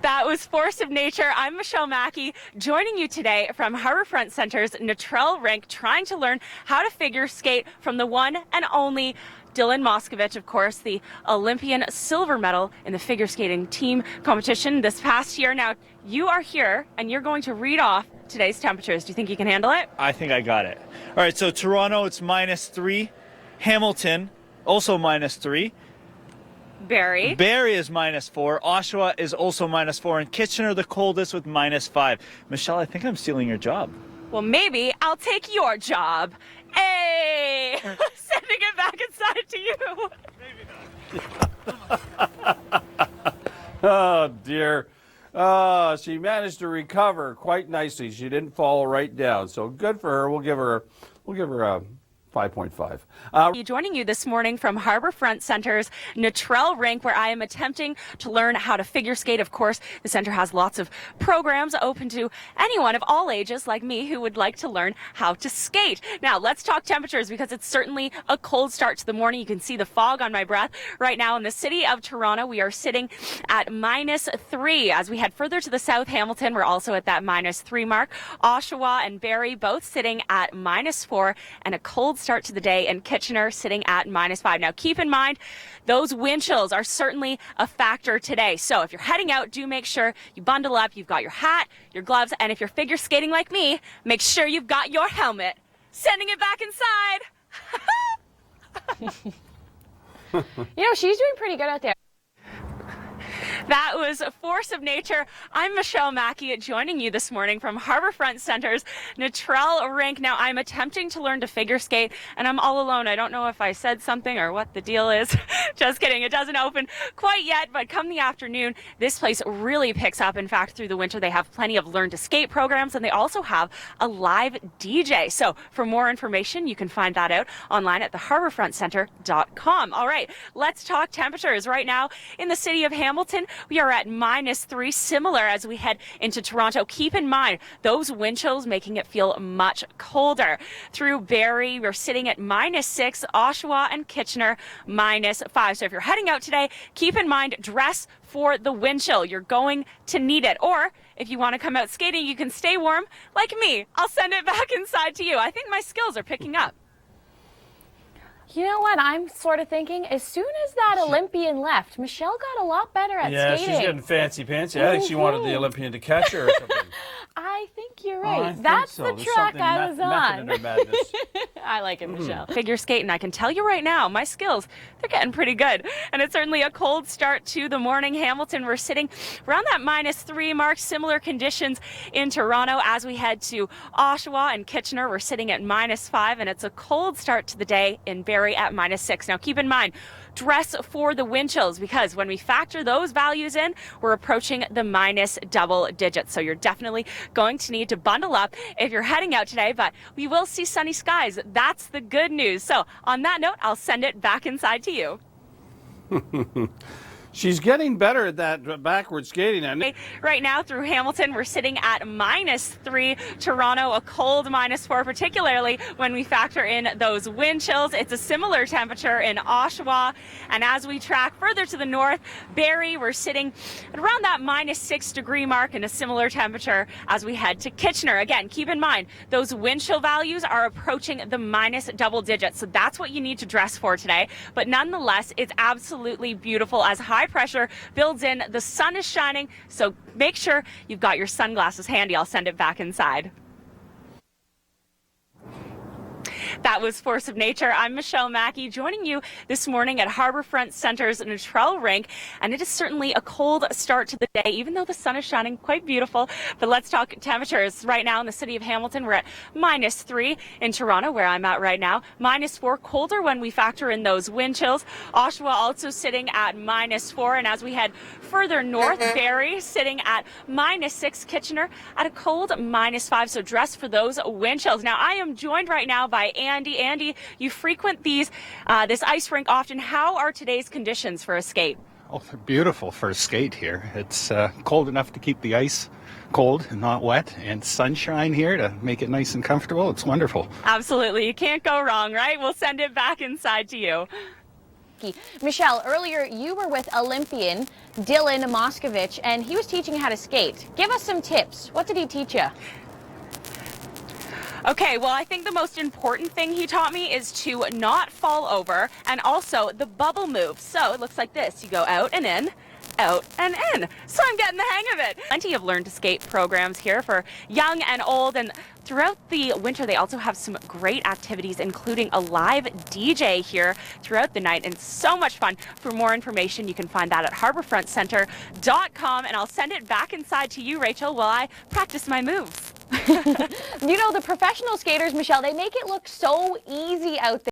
That was Force of Nature. I'm Michelle Mackey, joining you today from Harbourfront Centre's Natrel Rink, trying to learn how to figure skate from the one and only Dylan Moskovich, of course, the Olympian silver medal in the figure skating team competition this past year. Now, you are here, and you're going to read off today's temperatures. Do you think you can handle it? I think I got it. All right, so Toronto, it's -3. Hamilton, also -3. Barrie is -4. Oshawa is also -4. And Kitchener, the coldest, with -5. Michelle, I think I'm stealing your job. Well, maybe I'll take your job. Hey! Sending it back inside to you. Oh, dear. Oh, she managed to recover quite nicely. She didn't fall right down. So good for her. We'll give her a 5.5. Joining you this morning from Harbourfront Centre's Natrel Rink, where I am attempting to learn how to figure skate. Of course, the center has lots of programs open to anyone of all ages like me who would like to learn how to skate. Now, let's talk temperatures, because it's certainly a cold start to the morning. You can see the fog on my breath right now. In the city of Toronto, we are sitting at -3. As we head further to the south, Hamilton, we're also at that -3 mark. Oshawa and Barrie both sitting at -4, and a cold start to the day in Kitchener sitting at -5. Now, keep in mind, those wind chills are certainly a factor today. So if you're heading out, do make sure you bundle up. You've got your hat, your gloves, and if you're figure skating like me, make sure you've got your helmet. Sending it back inside. You know, she's doing pretty good out there. That was Force of Nature. I'm Michelle Mackey, joining you this morning from Harbourfront Centre's Natrel Rink. Now, I'm attempting to learn to figure skate, and I'm all alone. I don't know if I said something or what the deal is. Just kidding. It doesn't open quite yet, but come the afternoon, this place really picks up. In fact, through the winter, they have plenty of learn to skate programs, and they also have a live DJ. So for more information, you can find that out online at theharbourfrontcentre.com. All right, let's talk temperatures right now in the city of Hamilton. We are at -3, similar as we head into Toronto. Keep in mind, those wind chills making it feel much colder. Through Barrie, we're sitting at -6, Oshawa and Kitchener -5. So if you're heading out today, keep in mind, dress for the wind chill. You're going to need it. Or if you want to come out skating, you can stay warm like me. I'll send it back inside to you. I think my skills are picking up. You know what? I'm sort of thinking, as soon as that Olympian left, Michelle got a lot better at skating. Yeah, she's getting fancy-pantsy. I think she wanted the Olympian to catch her or something. I think you're right. Oh, That's so. the There's track I was method on. in her madness. I like it, Michelle. Figure skating, I can tell you right now, my skills, they're getting pretty good. And it's certainly a cold start to the morning. Hamilton, we're sitting around that -3 mark. Similar conditions in Toronto. As we head to Oshawa and Kitchener, we're sitting at -5, and it's a cold start to the day in Barrie at -6. Now, keep in mind, dress for the wind chills, because when we factor those values in, we're approaching the -double digits. So you're definitely going to need to bundle up if you're heading out today, but we will see sunny skies. That's the good news. So on that note, I'll send it back inside to you. She's getting better at that backward skating. Right now through Hamilton, we're sitting at -3. Toronto, a cold -4, particularly when we factor in those wind chills. It's a similar temperature in Oshawa. And as we track further to the north, Barrie, we're sitting at around that -6 degree mark, and a similar temperature as we head to Kitchener. Again, keep in mind, those wind chill values are approaching the -double digits. So that's what you need to dress for today. But nonetheless, it's absolutely beautiful as high pressure builds in. The sun is shining, so make sure you've got your sunglasses handy. I'll send it back inside. That was Force of Nature. I'm Michelle Mackey, joining you this morning at Harbourfront Centre's Natrel Rink, and it is certainly a cold start to the day, even though the sun is shining. Quite beautiful. But let's talk temperatures. Right now in the city of Hamilton, we're at -3. In Toronto, where I'm at right now, -4. Colder when we factor in those wind chills. Oshawa also sitting at -4, and as we head further north, Barrie sitting at -6. Kitchener at a cold -5. So dress for those wind chills. Now, I am joined right now by Andy. Andy, you frequent this ice rink often. How are today's conditions for a skate? Oh, they're beautiful for a skate here. It's cold enough to keep the ice cold and not wet, and sunshine here to make it nice and comfortable. It's wonderful. Absolutely. You can't go wrong, right? We'll send it back inside to you. Mackey. Michelle, earlier you were with Olympian Dylan Moskovich, and he was teaching you how to skate. Give us some tips. What did he teach you? Okay, well, I think the most important thing he taught me is to not fall over, and also the bubble move. So it looks like this. You go out and in, out and in. So I'm getting the hang of it. Plenty of learn to skate programs here for young and old, and throughout the winter they also have some great activities, including a live DJ here throughout the night, and so much fun. For more information, you can find that at harborfrontcenter.com, and I'll send it back inside to you, Rachel, while I practice my moves. You know, the professional skaters, Michelle, they make it look so easy out there.